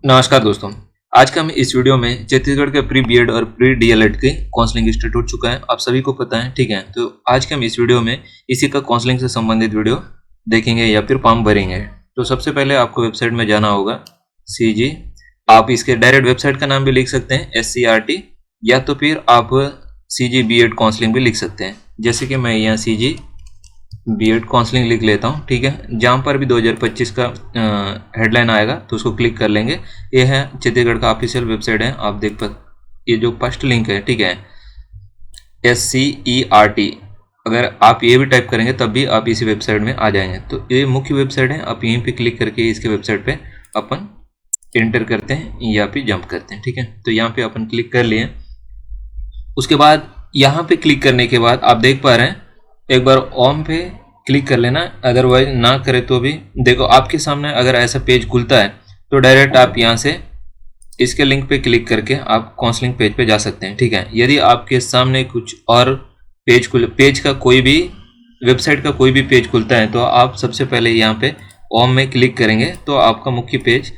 नमस्कार दोस्तों। आज का हम इस वीडियो में छत्तीसगढ़ के प्री बीएड और प्री डीएलएड के काउंसलिंग स्टार्ट हो चुका है, आप सभी को पता है, ठीक है। तो आज के हम इस वीडियो में इसी का काउंसलिंग से संबंधित वीडियो देखेंगे या फिर फॉर्म भरेंगे। तो सबसे पहले आपको वेबसाइट में जाना होगा CG, आप इसके डायरेक्ट वेबसाइट का नाम भी लिख सकते हैं SCRT, या तो फिर आप CG बीएड काउंसलिंग भी लिख सकते हैं। जैसे कि मैं यहाँ CG बीएड काउंसलिंग लिख लेता हूँ, ठीक है। जहाँ पर भी 2025 का हेडलाइन आएगा तो उसको क्लिक कर लेंगे। ये है छत्तीसगढ़ का ऑफिशियल वेबसाइट है, आप देख ये जो फर्स्ट लिंक है, ठीक है, SCERT। अगर आप ये भी टाइप करेंगे तब भी आप इसी वेबसाइट में आ जाएंगे। तो ये मुख्य वेबसाइट है, आप यहीं पे क्लिक करके इसके वेबसाइट पे अपन एंटर करते हैं या फिर जंप करते हैं, ठीक है। तो यहाँ पे अपन क्लिक कर लिए। उसके बाद यहाँ पे क्लिक करने के बाद आप देख पा रहे हैं, एक बार होम पे क्लिक कर लेना, अदरवाइज ना करे तो भी देखो आपके सामने अगर ऐसा पेज खुलता है तो डायरेक्ट आप यहाँ से इसके लिंक पे क्लिक करके आप काउंसलिंग पेज पे जा सकते हैं, ठीक है। यदि आपके सामने कुछ और पेज का कोई भी वेबसाइट का कोई भी पेज खुलता है तो आप सबसे पहले यहाँ पे होम में क्लिक करेंगे तो आपका मुख्य पेज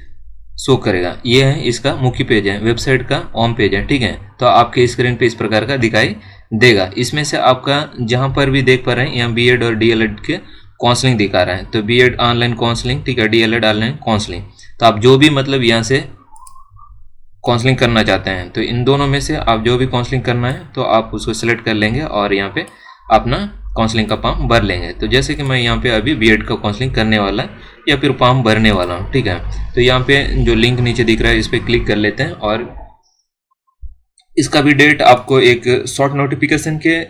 शो करेगा। ये है इसका मुख्य पेज है, वेबसाइट का होम पेज है, ठीक है। तो आपके स्क्रीन पे इस प्रकार का दिखाई देगा। इसमें से आपका जहां पर भी देख पा रहे हैं यहाँ बीएड और डीएलएड के काउंसलिंग दिखा रहा है। तो बीएड ऑनलाइन काउंसलिंग, ठीक है, डीएलएड ऑनलाइन काउंसलिंग। तो आप जो भी मतलब यहाँ से काउंसलिंग करना चाहते हैं तो इन दोनों में से आप जो भी काउंसलिंग करना है तो आप उसको सिलेक्ट कर लेंगे और यहाँ पे अपना काउंसलिंग का फॉर्म भर लेंगे। तो जैसे कि मैं यहाँ पे अभी बीएड का काउंसलिंग करने वाला या फिर फॉर्म भरने वाला हूँ, ठीक है। तो यहाँ पे जो लिंक नीचे दिख रहा है इस पर क्लिक कर लेते हैं और इसका भी डेट आपको एक शॉर्ट नोटिफिकेशन के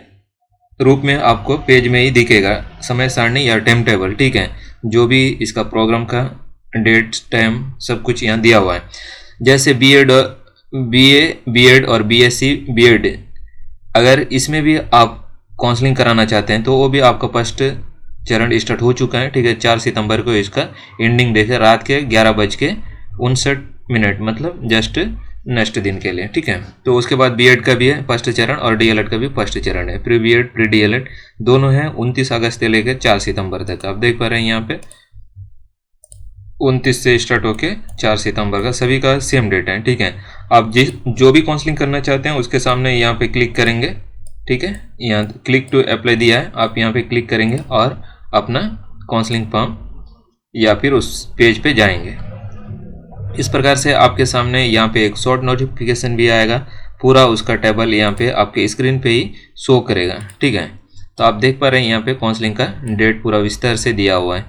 रूप में आपको पेज में ही दिखेगा, समय सारणी या टाइम टेबल, ठीक है। जो भी इसका प्रोग्राम का डेट टाइम सब कुछ यहाँ दिया हुआ है। जैसे बीएड, बीएड और BSc बीएड, अगर इसमें भी आप काउंसलिंग कराना चाहते हैं तो वो भी आपका फर्स्ट चरण स्टार्ट हो चुका है, ठीक है। 4 सितंबर को इसका एंडिंग डेट है, रात के 11:59, मतलब जस्ट नेक्स्ट दिन के लिए, ठीक है। तो उसके बाद बीएड का भी है फर्स्ट चरण और डीएलएड का भी फर्स्ट चरण है। प्री बीएड प्री डीएलएड दोनों हैं 29 अगस्त से लेकर 4 सितंबर तक। आप देख पा रहे हैं यहाँ पे 29 से स्टार्ट होके 4 सितंबर का सभी का सेम डेट है, ठीक है। आप जो भी काउंसलिंग करना चाहते हैं उसके सामने यहाँ पे क्लिक करेंगे, ठीक है। यहाँ क्लिक टू अप्लाई दिया है, आप यहाँ पे क्लिक करेंगे और अपना काउंसलिंग फॉर्म या फिर उस पेज पे जाएंगे। इस प्रकार से आपके सामने यहाँ पे एक शॉर्ट नोटिफिकेशन भी आएगा, पूरा उसका टेबल यहाँ पे आपके स्क्रीन पे ही शो करेगा, ठीक है। तो आप देख पा रहे हैं यहाँ पे काउंसलिंग का डेट पूरा विस्तार से दिया हुआ है।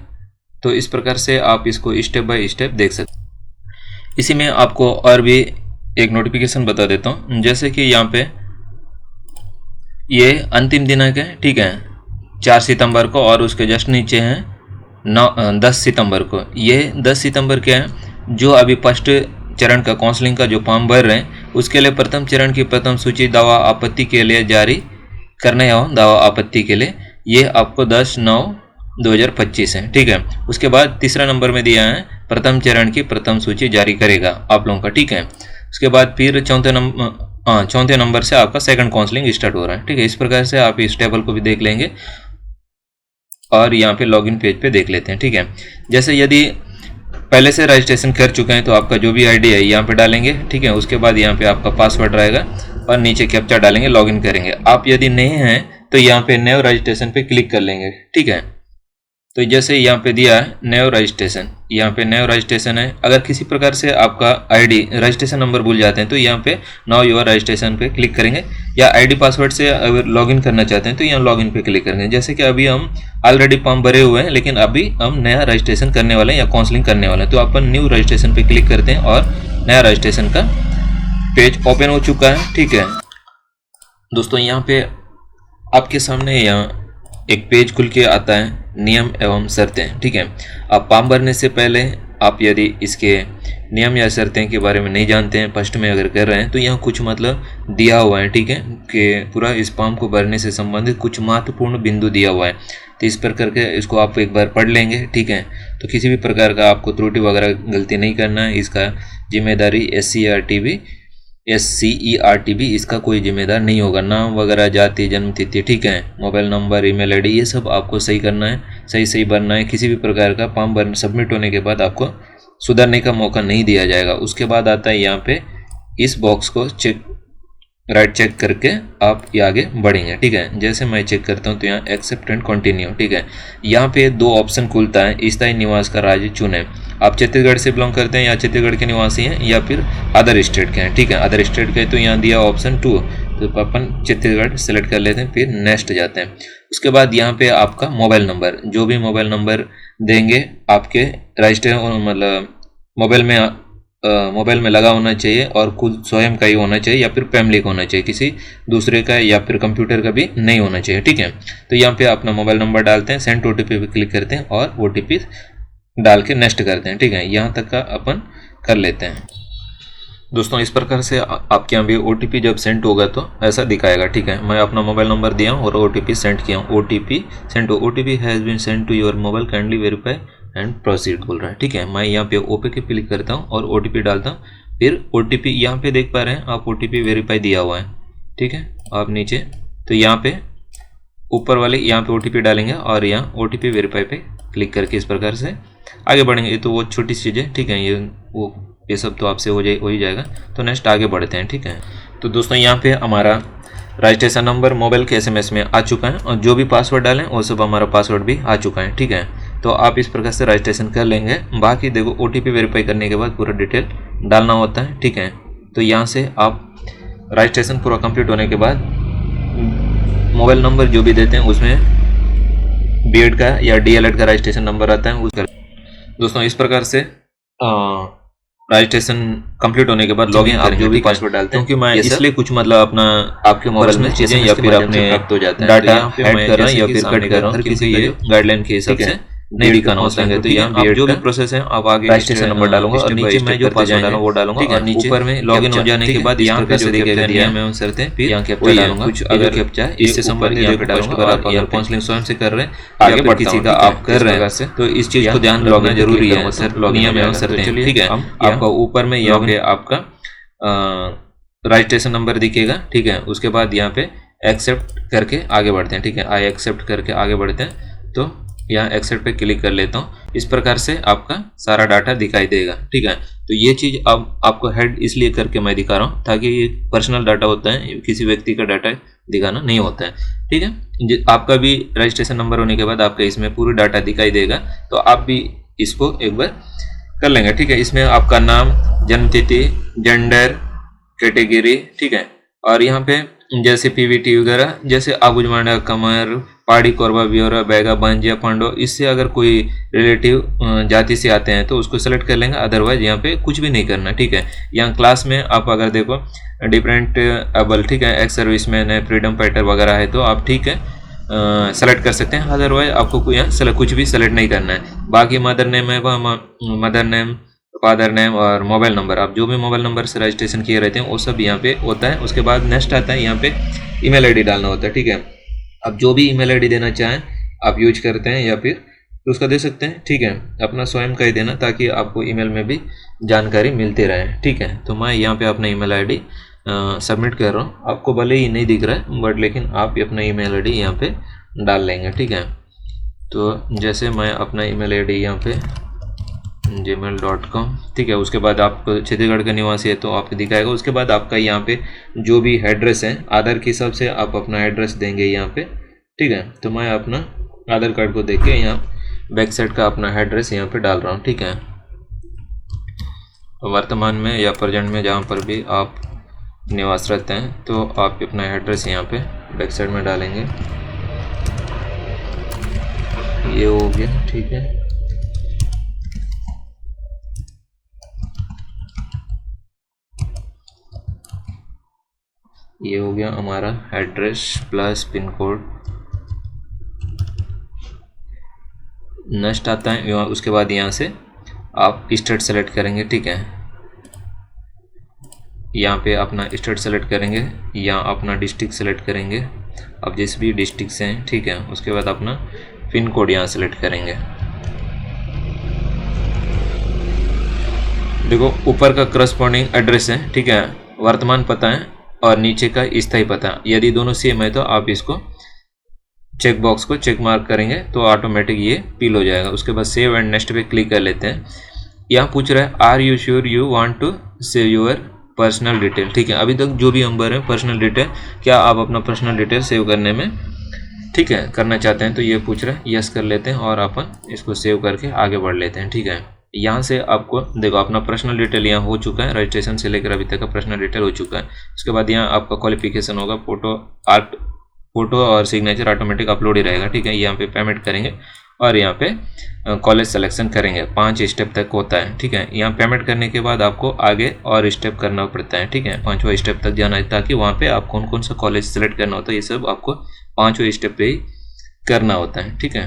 तो इस प्रकार से आप इसको स्टेप बाय स्टेप देख सकते हैं। इसी में आपको और भी एक नोटिफिकेशन बता देता हूँ। जैसे कि यहाँ पे ये अंतिम दिनांक है, ठीक है, 4 सितंबर को, और उसके जस्ट नीचे हैं 10 सितंबर को। ये 10 सितंबर क्या है, जो अभी फर्स्ट चरण का काउंसलिंग का जो फॉर्म भर रहे हैं उसके लिए प्रथम चरण की प्रथम सूची दावा आपत्ति के लिए जारी करने एवं दावा आपत्ति के लिए ये आपको 10/9/2025 है, ठीक है। उसके बाद तीसरा नंबर में दिया है प्रथम चरण की प्रथम सूची जारी करेगा आप लोगों का, ठीक है। उसके बाद फिर चौथे नंबर से आपका सेकंड काउंसलिंग स्टार्ट हो रहा है, ठीक है। इस प्रकार से आप इस टेबल को भी देख लेंगे और यहाँ पे लॉगिन पेज पे देख लेते हैं, ठीक है। जैसे यदि पहले से रजिस्ट्रेशन कर चुके हैं तो आपका जो भी आईडी है यहाँ पे डालेंगे, ठीक है। उसके बाद यहाँ पे आपका पासवर्ड रहेगा और नीचे कैप्चा डालेंगे, लॉगिन करेंगे। आप यदि नए हैं तो यहाँ पे न्यू रजिस्ट्रेशन पे क्लिक कर लेंगे, ठीक है। तो जैसे यहाँ पे दिया है न्यू रजिस्ट्रेशन, यहाँ पे न्यू रजिस्ट्रेशन है। अगर किसी प्रकार से आपका आईडी रजिस्ट्रेशन नंबर भूल जाते हैं तो यहाँ पे नाउ योर रजिस्ट्रेशन पे क्लिक करेंगे, या आईडी पासवर्ड से अगर लॉगिन करना चाहते हैं तो यहाँ लॉगिन पे क्लिक करेंगे। जैसे कि अभी हम ऑलरेडी फॉर्म भरे हुए हैं लेकिन अभी हम नया रजिस्ट्रेशन करने वाले हैं या काउंसलिंग करने वाले हैं, तो अपन न्यू रजिस्ट्रेशन पे क्लिक करते हैं और नया रजिस्ट्रेशन का पेज ओपन हो चुका है, ठीक है। दोस्तों यहाँ पे आपके सामने यहाँ एक पेज खुल के आता है, नियम एवं शर्तें, ठीक है। आप फॉर्म भरने से पहले आप यदि इसके नियम या शर्तें के बारे में नहीं जानते हैं, फर्स्ट में अगर कर रहे हैं तो यहाँ कुछ मतलब दिया हुआ है, ठीक है, कि पूरा इस फॉर्म को भरने से संबंधित कुछ महत्वपूर्ण बिंदु दिया हुआ है। तो इस प्रकार के इसको आप एक बार पढ़ लेंगे, ठीक है। तो किसी भी प्रकार का आपको त्रुटि वगैरह गलती नहीं करना है, इसका जिम्मेदारी SCERT भी इसका कोई जिम्मेदार नहीं होगा। नाम वगैरह, जाति, जन्म तिथि, ठीक है, मोबाइल नंबर, ईमेल आईडी, ये सब आपको सही करना है, सही भरना है। किसी भी प्रकार का फॉर्म भरना सबमिट होने के बाद आपको सुधारने का मौका नहीं दिया जाएगा। उसके बाद आता है यहाँ पे इस बॉक्स को राइट चेक करके आप ये आगे बढ़ेंगे, ठीक है। जैसे मैं चेक करता हूँ तो यहाँ एक्सेप्ट एंड कंटिन्यू, ठीक है। यहाँ पे 2 ऑप्शन खुलता है, स्थायी निवास का राज्य चुने। आप छत्तीसगढ़ से बिलोंग करते हैं या छत्तीसगढ़ के निवासी हैं या फिर अदर स्टेट के हैं, ठीक है। अदर स्टेट के तो यहाँ दिया ऑप्शन 2, तो अपन छत्तीसगढ़ सेलेक्ट कर लेते हैं, फिर नेक्स्ट जाते हैं। उसके बाद यहाँ पे आपका मोबाइल नंबर, जो भी मोबाइल नंबर देंगे आपके रजिस्टर मतलब मोबाइल में लगा होना चाहिए और खुद स्वयं का ही होना चाहिए या फिर फैमिली का होना चाहिए, किसी दूसरे का या फिर कंप्यूटर का भी नहीं होना चाहिए, ठीक है। तो यहाँ पे अपना मोबाइल नंबर डालते हैं, सेंड OTP पे क्लिक करते हैं और OTP डाल के नेक्स्ट करते हैं, ठीक है। यहाँ तक का अपन कर लेते हैं। दोस्तों इस प्रकार से आपके यहाँ भी OTP जब सेंड होगा तो ऐसा दिखाएगा, ठीक है। मैं अपना मोबाइल नंबर दिया हूँ और OTP सेंड किया हूँ। OTP send, OTP has been send to your mobile, kindly verify and proceed बोल रहा है, ठीक है। मैं यहाँ पे ओके पे क्लिक करता हूँ और OTP डालता हूँ। फिर OTP यहाँ पे देख पा रहे हैं आप, OTP वेरीफाई दिया हुआ है, ठीक है। आप नीचे तो यहाँ पे ऊपर वाले यहाँ पे OTP डालेंगे और यहाँ OTP वेरीफाई पे क्लिक करके इस प्रकार से आगे बढ़ेंगे। ये तो वो छोटी चीज़ है, ठीक है। ये सब तो आपसे हो ही जाएगा। तो नेक्स्ट आगे बढ़ते हैं, ठीक है। तो दोस्तों यहाँ पे हमारा रजिस्ट्रेशन नंबर मोबाइल के SMS में आ चुका है और जो भी पासवर्ड डालें वो सब हमारा पासवर्ड भी आ चुका है, ठीक है। तो आप इस प्रकार से रजिस्ट्रेशन कर लेंगे। बाकी देखो OTP वेरीफाई करने के बाद पूरा डिटेल डालना होता है, ठीक है। तो यहाँ से आप रजिस्ट्रेशन पूरा कंप्लीट होने के बाद मोबाइल नंबर जो भी देते हैं उसमें B.Ed का या DLED का रजिस्ट्रेशन नंबर आता है उसका। दोस्तों इस प्रकार से रजिस्ट्रेशन कंप्लीट होने के बाद लॉगिन आप जो भी पासवर्ड डालते हैं, क्योंकि मैं इसलिए कुछ मतलब अपना आपके मोबाइल में चीजें या फिर अपने डाटा ऐड कर रहा हूँ या फिर कट कर रहा हूँ, किसी ये गाइडलाइन के हिसाब से नहीं दिखाना होता है। तो यहाँ आप जो भी प्रोसेस है आप आगे रजिस्ट्रेशन नंबर डालूंगा और नीचे मैं जो पासवर्ड डालूंगा वो डालूंगा और नीचे ऊपर में लॉगिन हो जाने के बाद यहाँ पे दिखेगा नियम एवं शर्तें, फिर यहाँ कैप्चा डालूंगा। कुछ अगर कैप्चा इससे संबंधित यहाँ पे डालूंगा। अगर आप यहाँ काउंसलिंग स्वयं से कर रहे हैं आगे बढ़ किसी का आप कर रहे हैं तो इस चीज को ध्यान रखना जरूरी है, सर नियम एवं शर्तें, ठीक है। आपका ऊपर में यहाँ पे आपका रजिस्ट्रेशन नंबर दिखेगा, ठीक है। उसके बाद यहाँ पे एक्सेप्ट करके आगे बढ़ते हैं, ठीक है। आई एक्सेप्ट करके आगे बढ़ते हैं तो यहाँ एक्सेप्ट पे क्लिक कर लेता हूँ। इस प्रकार से आपका सारा डाटा दिखाई देगा, ठीक है। तो ये चीज़ अब आपको हेड इसलिए करके मैं दिखा रहा हूँ ताकि ये पर्सनल डाटा होता है, किसी व्यक्ति का डाटा दिखाना नहीं होता है, ठीक है। आपका भी रजिस्ट्रेशन नंबर होने के बाद आपका इसमें पूरी डाटा दिखाई देगा, तो आप भी इसको एक बार कर लेंगे, ठीक है। इसमें आपका नाम, जन्मतिथि, जेंडर, कैटेगरी, ठीक है। और यहाँ पे जैसे PVT वगैरह, जैसे आबुजमांडा, कमर, पहाड़ी, कोरबा, ब्योरा, बैगा, बांजिया, पांडो, इससे अगर कोई रिलेटिव जाति से आते हैं तो उसको सेलेक्ट कर लेंगे। अदरवाइज यहाँ पे कुछ भी नहीं करना, ठीक है। यहाँ क्लास में आप अगर देखो डिफरेंट एबल, ठीक है, एक्स सर्विसमैन है, फ्रीडम फाइटर वगैरह है तो आप ठीक है सेलेक्ट कर सकते हैं। अदरवाइज आपको यहाँ कुछ भी सेलेक्ट नहीं करना है। बाकी मदर नेम है, मदर नेम, फादर नेम और मोबाइल नंबर, आप जो भी मोबाइल नंबर से रजिस्ट्रेशन किए रहते हैं वो सब यहाँ पे होता है। उसके बाद नेक्स्ट आता है, यहाँ पे ईमेल आईडी डालना होता है, ठीक है। आप जो भी ईमेल आईडी देना चाहें आप यूज करते हैं या फिर तो उसका दे सकते हैं, ठीक है। अपना स्वयं का ही देना ताकि आपको ईमेल में भी जानकारी मिलती रहे, ठीक है। तो मैं यहाँ पे अपना ईमेल आईडी सबमिट कर रहा हूँ। आपको भले ही नहीं दिख रहा है बट लेकिन आप अपना ईमेल आईडी यहाँ पे डाल लेंगे, ठीक है। तो जैसे मैं अपना ईमेल आईडी यहाँ पे gmail.com, ठीक है। उसके बाद आप छत्तीसगढ़ का निवासी है तो आपको दिखाएगा। उसके बाद आपका यहाँ पे जो भी एड्रेस है आधार के हिसाब से आप अपना एड्रेस देंगे यहाँ पे, ठीक है। तो मैं अपना आधार कार्ड को देख के यहाँ बैक साइड का अपना एड्रेस यहाँ पे डाल रहा हूँ, ठीक है। वर्तमान में या प्रेजेंट में जहाँ पर भी आप निवास रहते हैं तो आप अपना एड्रेस यहाँ पे बैक साइड में डालेंगे। ये हो गया, ठीक है। ये हो गया हमारा address plus pin code. Next आता है उसके बाद यहाँ से आप स्टेट सेलेक्ट करेंगे, ठीक है। यहाँ पे अपना स्टेट सेलेक्ट करेंगे, यहाँ अपना डिस्ट्रिक्ट सेलेक्ट करेंगे, आप जिस भी डिस्ट्रिक्ट से हैं, ठीक है। उसके बाद अपना पिन कोड यहाँ सेलेक्ट करेंगे। देखो ऊपर का करस्पॉन्डिंग एड्रेस है, ठीक है, वर्तमान पता है और नीचे का स्थायी पता। यदि दोनों सेम है तो आप इसको चेक बॉक्स को चेक मार्क करेंगे तो ऑटोमेटिक ये फिल हो जाएगा। उसके बाद सेव एंड नेक्स्ट पे क्लिक कर लेते हैं। यहाँ पूछ रहा है are you sure you want to save your personal detail. ठीक है, अभी तक जो भी हम भर रहे हैं पर्सनल डिटेल, क्या आप अपना पर्सनल डिटेल सेव करने में ठीक है करना चाहते हैं, तो ये पूछ रहा है, यस कर लेते हैं और अपन इसको सेव करके आगे बढ़ लेते हैं। ठीक है, यहाँ से आपको देखो अपना पर्सनल डिटेल यहाँ हो चुका है, रजिस्ट्रेशन से लेकर अभी तक का पर्सनल डिटेल हो चुका है। उसके बाद यहाँ आपका क्वालिफिकेशन होगा, फोटो और सिग्नेचर ऑटोमेटिक अपलोड ही रहेगा। ठीक है, यहाँ पे पेमेंट करेंगे और यहाँ पे कॉलेज सिलेक्शन करेंगे, 5 स्टेप तक होता है। ठीक है, यहाँ पेमेंट करने के बाद आपको आगे और स्टेप करना पड़ता है। ठीक है, 5वां स्टेप तक जाना है, ताकि वहाँ पे आप कौन कौन सा कॉलेज सेलेक्ट करना होता है, ये सब आपको 5वें स्टेप पे ही करना होता है। ठीक है,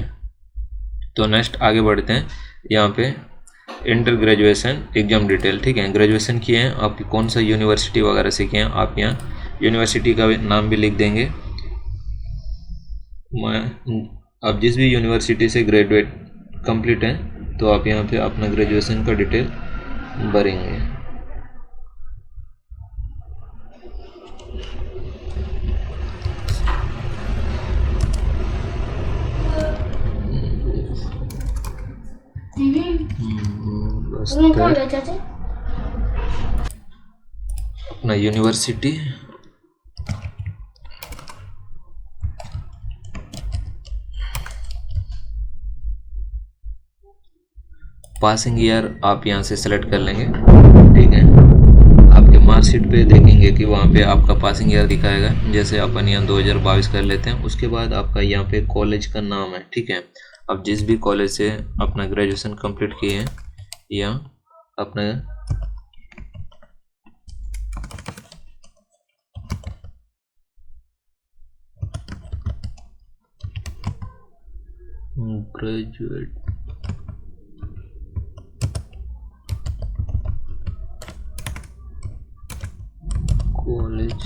तो नेक्स्ट आगे बढ़ते हैं। यहाँ पे इंटर ग्रेजुएशन एग्जाम डिटेल। ठीक है, ग्रेजुएशन किए हैं आप, कौन सा यूनिवर्सिटी वगैरह से किए हैं, आप यहाँ यूनिवर्सिटी का नाम भी लिख देंगे। आप जिस भी यूनिवर्सिटी से ग्रेजुएट कंप्लीट है तो आप यहाँ पे अपना ग्रेजुएशन का डिटेल भरेंगे। अपना यूनिवर्सिटी, पासिंग ईयर आप यहाँ से सेलेक्ट कर लेंगे। ठीक है, आपके मार्कशीट पे देखेंगे कि वहाँ पे आपका पासिंग ईयर दिखाएगा, जैसे अपन यहाँ 2022 कर लेते हैं। उसके बाद आपका यहाँ पे कॉलेज का नाम है। ठीक है, आप जिस भी कॉलेज से अपना ग्रेजुएशन कंप्लीट किए हैं, या अपना ग्रेजुएट कॉलेज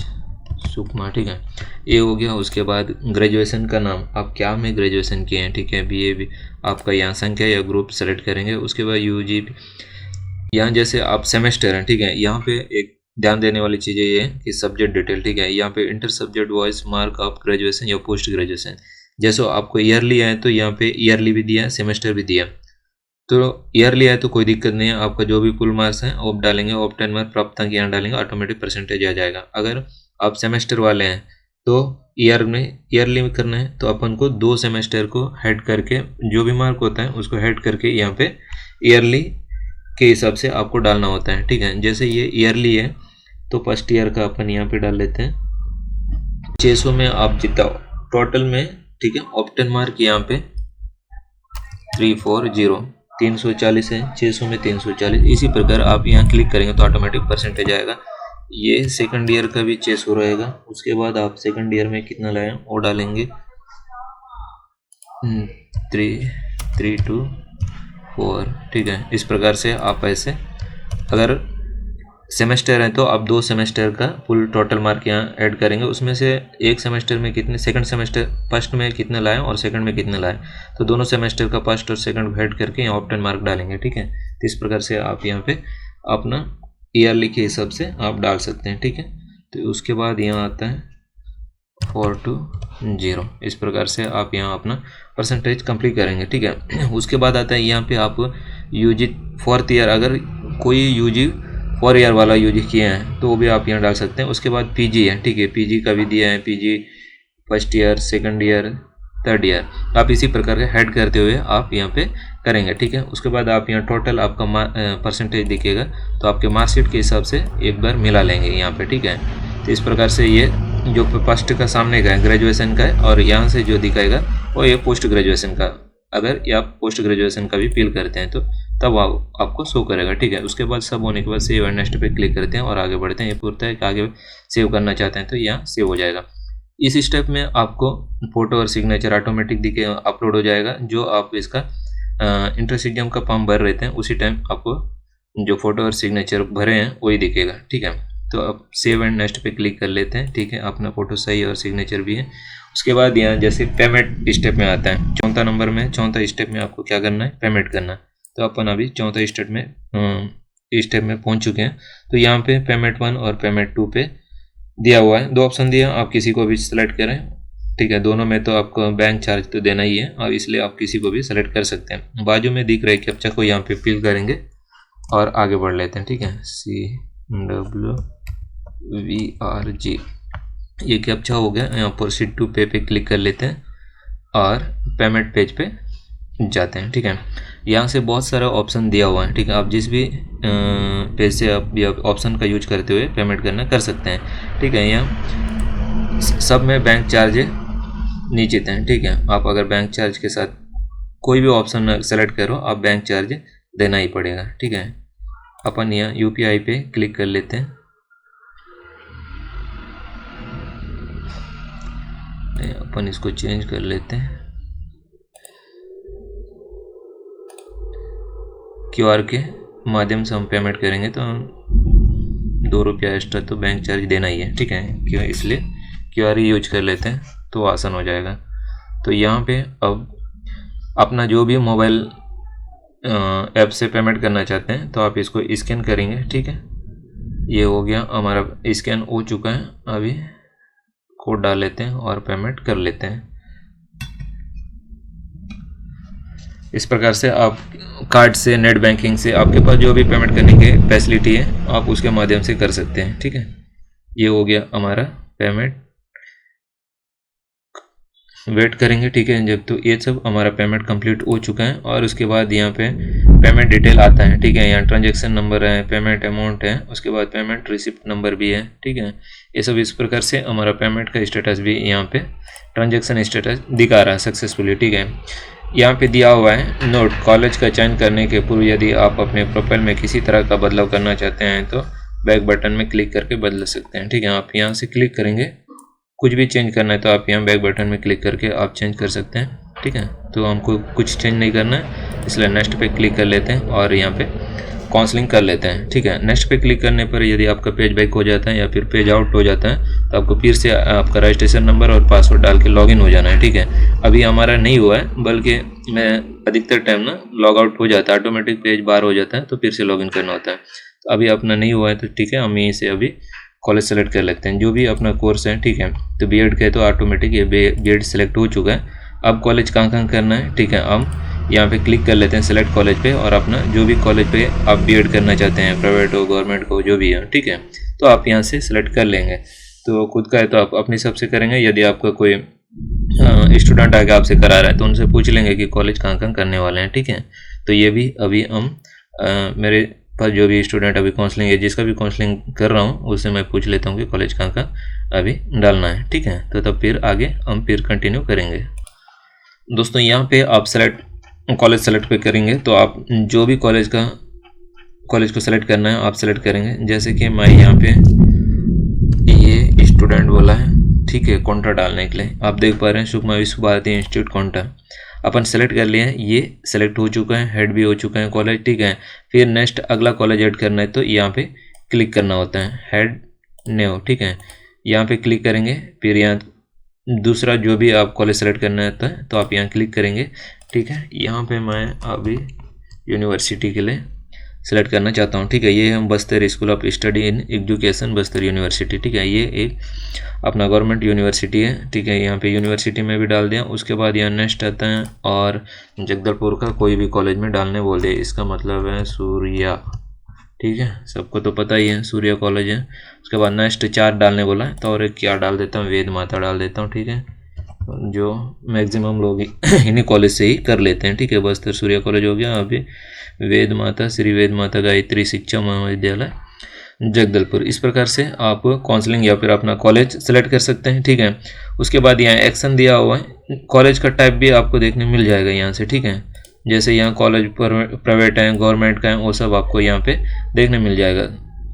सुकमा। ठीक है, ये हो गया। उसके बाद ग्रेजुएशन का नाम, आप क्या में ग्रेजुएशन किए हैं। ठीक है, बीए भी आपका यहाँ संख्या या ग्रुप सेलेक्ट करेंगे। उसके बाद यूजी, यहाँ जैसे आप सेमेस्टर हैं। ठीक है, यहाँ पे एक ध्यान देने वाली चीज़ ये है कि सब्जेक्ट डिटेल। ठीक है, यहाँ पे inter subject wise mark of graduation या पोस्ट ग्रेजुएशन, जैसे आपको ईयरली है तो यहाँ पे ईयरली भी दिया, सेमेस्टर भी दिया। तो ईयरली है तो कोई दिक्कत नहीं है, आपका जो भी फुल मार्क्स हैं वो डालेंगे, ऑफ 10 मार्क प्राप्तांक यहाँ डालेंगे, ऑटोमेटिक परसेंटेज आ जाएगा। अगर आप सेमेस्टर वाले हैं तो ईयरली में करना है तो अपन को 2 सेमेस्टर को हेड करके जो भी मार्क होता है उसको हेड करके यहाँ पे ईयरली के हिसाब से आपको डालना होता है। ठीक है, जैसे ये ईयरली है तो फर्स्ट ईयर का अपन यहाँ पे डाल लेते हैं 600 में आप जितना टोटल में। ठीक है, ऑफ 10 मार्क यहाँ पे 340 340 है, 600 में 340। इसी प्रकार आप यहाँ क्लिक करेंगे तो ऑटोमेटिक परसेंटेज आएगा। ये सेकंड ईयर का भी 600 रहेगा। उसके बाद आप सेकंड ईयर में कितना लाए वो डालेंगे 324। ठीक है, इस प्रकार से आप ऐसे, अगर सेमेस्टर है तो आप 2 सेमेस्टर का फुल टोटल मार्क यहाँ ऐड करेंगे। उसमें से एक सेमेस्टर में कितने, सेकंड सेमेस्टर फर्स्ट में कितने लाए और सेकंड में कितने लाए, तो दोनों सेमेस्टर का फर्स्ट और सेकंड ऐड करके यहाँ ऑफ 10 मार्क डालेंगे। ठीक है, तो इस प्रकार से आप यहाँ पे अपना ईयरली के हिसाब से आप डाल सकते हैं। ठीक है, तो उसके बाद यहाँ आता है 420। इस प्रकार से आप यहाँ अपना परसेंटेज कंप्लीट करेंगे। ठीक है, उसके बाद आता है यहाँ पे आप यूजी 4th ईयर, अगर कोई यूजी 4 ईयर वाला यूजी किए हैं तो वो भी आप यहाँ डाल सकते हैं। उसके बाद पीजी है। ठीक है, पीजी का भी दिया है, PG first year, second year, third year, आप इसी प्रकार के हेड करते हुए आप यहाँ पे करेंगे। ठीक है, उसके बाद आप यहाँ टोटल आपका परसेंटेज दिखेगा तो आपके मार्कशीट के हिसाब से एक बार मिला लेंगे यहाँ पे। ठीक है, तो इस प्रकार से ये जो फर्स्ट का सामने का है ग्रेजुएशन का है, और यहाँ से जो दिखाएगा वो ये पोस्ट ग्रेजुएशन का। अगर ये आप पोस्ट ग्रेजुएशन का भी फिल करते हैं तो तब आपको शो करेगा। ठीक है, उसके बाद सब होने के बाद सेव एंड नेक्स्ट पे क्लिक करते हैं और आगे बढ़ते हैं। ये पूछता है कि आगे सेव करना चाहते हैं तो यहाँ सेव हो जाएगा। इस स्टेप में आपको फोटो और सिग्नेचर ऑटोमेटिक दिखे अपलोड हो जाएगा। जो आप इसका इंट्रेंस एग्जाम का फॉर्म भर रहे थे उसी टाइम आपको जो फोटो और सिग्नेचर भरे हैं वही दिखेगा। ठीक है, तो अब सेव एंड नेक्स्ट पे क्लिक कर लेते हैं। ठीक है, अपना फोटो सही और सिग्नेचर भी है। उसके बाद यहाँ जैसे पेमेंट स्टेप में आता है, चौथा नंबर में, चौथा स्टेप में आपको क्या करना है, पेमेंट करना है। तो अपन अभी चौथा स्टेप में पहुंच चुके हैं। तो यहाँ पे पेमेंट 1 और पेमेंट 2 पे दिया हुआ है, 2 ऑप्शन दिया, आप किसी को भी सेलेक्ट करें। ठीक है, दोनों में तो आपको बैंक चार्ज तो देना ही है और इसलिए आप किसी को भी सेलेक्ट कर सकते हैं। बाजू में दिख रहा है कैप्चा को यहाँ पे फिल करेंगे और आगे बढ़ लेते हैं, ठीक है। CWVRG ये कैप्चा हो गया। यहाँ प्रोसीड टू पे क्लिक कर लेते हैं और पेमेंट पेज पे जाते हैं, ठीक है। यहाँ से बहुत सारा ऑप्शन दिया हुआ है, ठीक है। आप जिस भी पेज से आप या ऑप्शन का यूज करते हुए पेमेंट करना कर सकते हैं, ठीक है। यहाँ सब में बैंक चार्ज नीचे हैं, ठीक है। आप अगर बैंक चार्ज के साथ कोई भी ऑप्शन सेलेक्ट करो, आप बैंक चार्ज देना ही पड़ेगा, ठीक है। अपन यहाँ UPI पे क्लिक कर लेते हैं। अपन इसको चेंज कर लेते हैं। QR के माध्यम से हम पेमेंट करेंगे तो 2 रुपया एक्स्ट्रा तो बैंक चार्ज देना ही है, ठीक है। क्यों, इसलिए QR ही यूज कर लेते हैं तो आसान हो जाएगा। तो यहाँ पे अब अपना जो भी मोबाइल ऐप से पेमेंट करना चाहते हैं तो आप इसको स्कैन करेंगे, ठीक है। ये हो गया, हमारा स्कैन हो चुका है। अभी कोड डाल लेते हैं और पेमेंट कर लेते हैं। इस प्रकार से आप कार्ड से, नेट बैंकिंग से, आपके पास जो भी पेमेंट करने की फैसिलिटी है आप उसके माध्यम से कर सकते हैं, ठीक है। ये हो गया हमारा पेमेंट। वेट करेंगे, ठीक है। जब तो ये सब हमारा पेमेंट कंप्लीट हो चुका है और उसके बाद यहाँ पे पेमेंट डिटेल आता है, ठीक है। यहाँ ट्रांजैक्शन नंबर है, पेमेंट अमाउंट है, उसके बाद पेमेंट रिसिप्ट नंबर भी है, ठीक है। ये सब इस प्रकार से हमारा पेमेंट का स्टेटस भी यहाँ पे ट्रांजैक्शन स्टेटस दिखा रहा है सक्सेसफुली, ठीक है। यहाँ पे दिया हुआ है नोट, कॉलेज का चयन करने के पूर्व यदि आप अपने प्रोफाइल में किसी तरह का बदलाव करना चाहते हैं तो बैक बटन में क्लिक करके बदल सकते हैं, ठीक है। आप यहाँ से क्लिक करेंगे, कुछ भी चेंज करना है तो आप यहाँ बैक बटन में क्लिक करके आप चेंज कर सकते हैं, ठीक है। तो हमको कुछ चेंज नहीं करना है, इसलिए नेक्स्ट पे क्लिक कर लेते हैं और यहाँ पे काउंसलिंग कर लेते हैं, ठीक है। नेक्स्ट पे क्लिक करने पर यदि आपका पेज बैक हो जाता है या फिर पेज आउट हो जाता है तो आपको फिर से आपका रजिस्ट्रेशन नंबर और पासवर्ड डाल के लॉगिन हो जाना है, ठीक है। अभी हमारा नहीं हुआ है, बल्कि मैं अधिकतर टाइम ना लॉग आउट हो जाता है, ऑटोमेटिक पेज बाहर हो जाता है तो फिर से लॉगिन करना होता है। तो अभी अपना नहीं हुआ है तो ठीक है, हम यहीं से अभी कॉलेज सेलेक्ट कर लेते हैं, जो भी अपना कोर्स है, ठीक है। तो B.Ed का है तो ऑटोमेटिक ये B.Ed सेलेक्ट हो चुका है। अब कॉलेज कहाँ करना है, ठीक है। हम यहाँ पे क्लिक कर लेते हैं सेलेक्ट कॉलेज पे और अपना जो भी कॉलेज पे आप B.Ed करना चाहते हैं, प्राइवेट हो, गवर्नमेंट हो, जो भी है, ठीक है। तो आप यहाँ से सेलेक्ट कर लेंगे। तो खुद का है तो आप अपने हिसाब से करेंगे। यदि आपका कोई स्टूडेंट आगे आपसे करा रहा है तो उनसे पूछ लेंगे कि कॉलेज कहाँ करने वाले हैं, ठीक है। तो ये भी अभी हम मेरे पर जो भी स्टूडेंट अभी काउंसलिंग है, जिसका भी काउंसलिंग कर रहा हूँ उससे मैं पूछ लेता हूँ कि कॉलेज कहाँ अभी डालना है, ठीक है। तो तब फिर आगे हम फिर कंटिन्यू करेंगे। दोस्तों यहाँ पे आप कॉलेज सेलेक्ट पे करेंगे तो आप जो भी कॉलेज को सेलेक्ट करना है आप सेलेक्ट करेंगे। जैसे कि मैं यहाँ पे ये स्टूडेंट बोला है, ठीक है, कोंटा डालने के लिए आप देख पा रहे हैं सुकमा विश्व भारती इंस्टीट्यूट कोंटा अपन सेलेक्ट कर लिया है। ये सेलेक्ट हो चुका है, हेड भी हो चुका है कॉलेज, ठीक है। फिर नेक्स्ट अगला कॉलेज ऐड करना है तो यहाँ पे क्लिक करना होता है, हेड न्यू, ठीक है। यहाँ पे क्लिक करेंगे, फिर यहाँ दूसरा जो भी आप कॉलेज सेलेक्ट करना है तो आप यहाँ क्लिक करेंगे, ठीक है। यहाँ पे मैं अभी यूनिवर्सिटी के लिए सेलेक्ट करना चाहता हूँ, ठीक है। ये हम Bastar school of study in education Bastar university, ठीक है। ये एक अपना गवर्नमेंट यूनिवर्सिटी है, ठीक है। यहाँ पे यूनिवर्सिटी में भी डाल दिया। उसके बाद यहाँ नेक्स्ट आता है और जगदलपुर का कोई भी कॉलेज में डालने बोल दिया, इसका मतलब है सूर्या, ठीक है। सबको तो पता ही है सूर्या कॉलेज है। उसके बाद नेक्स्ट 4 डालने बोला है तो और एक क्या डाल देता हूँ, वेद माता डाल देता हूँ, ठीक है। जो मैक्सिमम लोग इन्हीं कॉलेज से ही कर लेते हैं, ठीक है। बस्तर सूर्या कॉलेज हो गया। अभी वेद माता, श्री वेद माता गायत्री शिक्षा महाविद्यालय जगदलपुर। इस प्रकार से आप काउंसलिंग या फिर अपना कॉलेज सेलेक्ट कर सकते हैं, ठीक है। उसके बाद यहाँ एक्शन दिया हुआ है, कॉलेज का टाइप भी आपको देखने मिल जाएगा यहाँ से, ठीक है। जैसे यहाँ कॉलेज प्राइवेट है, गवर्नमेंट का है, वो सब आपको यहाँ पे देखने मिल जाएगा।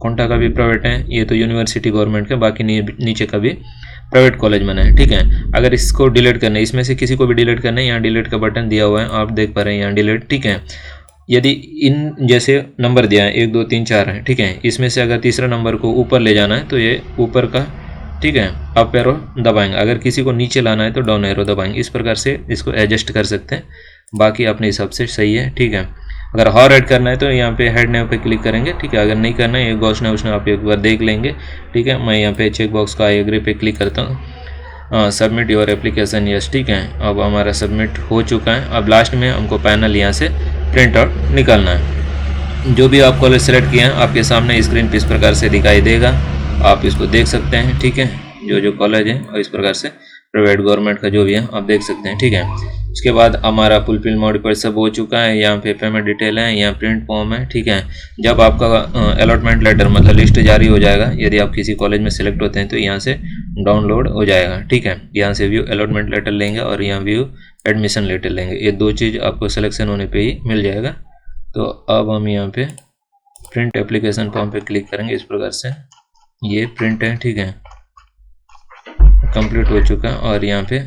कोंटा का भी प्राइवेट है, ये तो यूनिवर्सिटी गवर्नमेंट का, बाकी नीचे का भी प्राइवेट कॉलेज बना है, ठीक है। अगर इसको डिलीट करना है, इसमें से किसी को भी डिलीट करना है, यहाँ डिलीट का बटन दिया हुआ है, आप देख पा रहे हैं यहाँ डिलीट, ठीक है। यदि इन जैसे नंबर दिया है 1 2 3 4 है, ठीक है। इसमें से अगर तीसरा नंबर को ऊपर ले जाना है तो ये ऊपर का, ठीक है, अप एरो दबाएंगे। अगर किसी को नीचे लाना है तो डाउन एरो दबाएंगे। इस प्रकार से इसको एडजस्ट कर सकते हैं, बाकी अपने हिसाब से सही है, ठीक है। अगर हॉर ऐड करना है तो यहाँ पे हेड नेम पे क्लिक करेंगे, ठीक है। अगर नहीं करना है, ये घोषणा उसने आप एक बार देख लेंगे, ठीक है। मैं यहाँ पे चेक बॉक्स का आई एग्री पे क्लिक करता हूँ, सबमिट योर एप्लीकेशन, यस, ठीक है। अब हमारा सबमिट हो चुका है। अब लास्ट में हमको पैनल यहाँ से प्रिंट आउट निकालना है। जो भी आप कॉलेज सेलेक्ट किए हैं आपके सामने स्क्रीन पे इस प्रकार से दिखाई देगा, आप इसको देख सकते हैं। ठीक है, जो कॉलेज है और इस प्रकार से प्राइवेट गवर्नमेंट का जो भी है आप देख सकते हैं। ठीक है, उसके बाद हमारा फुलफिल मॉडिफाइड सब हो चुका है। यहाँ पे पेमेंट डिटेल है, यहाँ प्रिंट फॉर्म है। ठीक है, जब आपका अलॉटमेंट लेटर मतलब लिस्ट जारी हो जाएगा, यदि आप किसी कॉलेज में सिलेक्ट होते हैं तो यहाँ से डाउनलोड हो जाएगा। ठीक है, यहाँ से व्यू अलॉटमेंट लेटर लेंगे और यहाँ व्यू एडमिशन लेटर लेंगे। ये दो चीज़ आपको सिलेक्शन होने पर ही मिल जाएगा। तो अब हम यहाँ पे प्रिंट एप्लीकेशन फॉर्म पे क्लिक करेंगे। इस प्रकार से ये प्रिंट है। ठीक है, कंप्लीट हो चुका है और यहाँ पे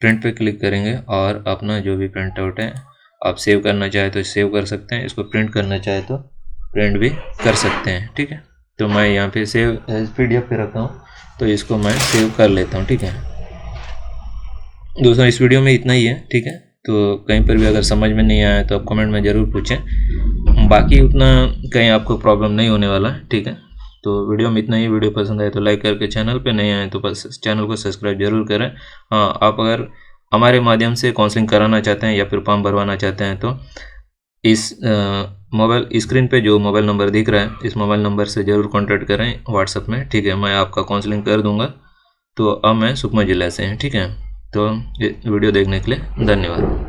प्रिंट पे क्लिक करेंगे और अपना जो भी प्रिंट आउट है आप सेव करना चाहे तो सेव कर सकते हैं, इसको प्रिंट करना चाहे तो प्रिंट भी कर सकते हैं। ठीक है, तो मैं यहाँ पे सेव एज PDF पे रखा हूँ, तो इसको मैं सेव कर लेता हूँ। ठीक है दोस्तों, इस वीडियो में इतना ही है। ठीक है, तो कहीं पर भी अगर समझ में नहीं आया तो आप कमेंट में ज़रूर पूछें, बाकी उतना कहीं आपको प्रॉब्लम नहीं होने वाला है। ठीक है, तो वीडियो में इतना ही। वीडियो पसंद आए तो लाइक करके, चैनल पे नए आए तो बस चैनल को सब्सक्राइब जरूर करें। हाँ, आप अगर हमारे माध्यम से काउंसलिंग कराना चाहते हैं या फिर फॉर्म भरवाना चाहते हैं तो इस मोबाइल स्क्रीन पे जो मोबाइल नंबर दिख रहा है, इस मोबाइल नंबर से ज़रूर कॉन्टैक्ट करें व्हाट्सएप में। ठीक है, मैं आपका काउंसलिंग कर दूँगा। तो अब मैं सुकमा ज़िला से हैं। ठीक है, तो वीडियो देखने के लिए धन्यवाद।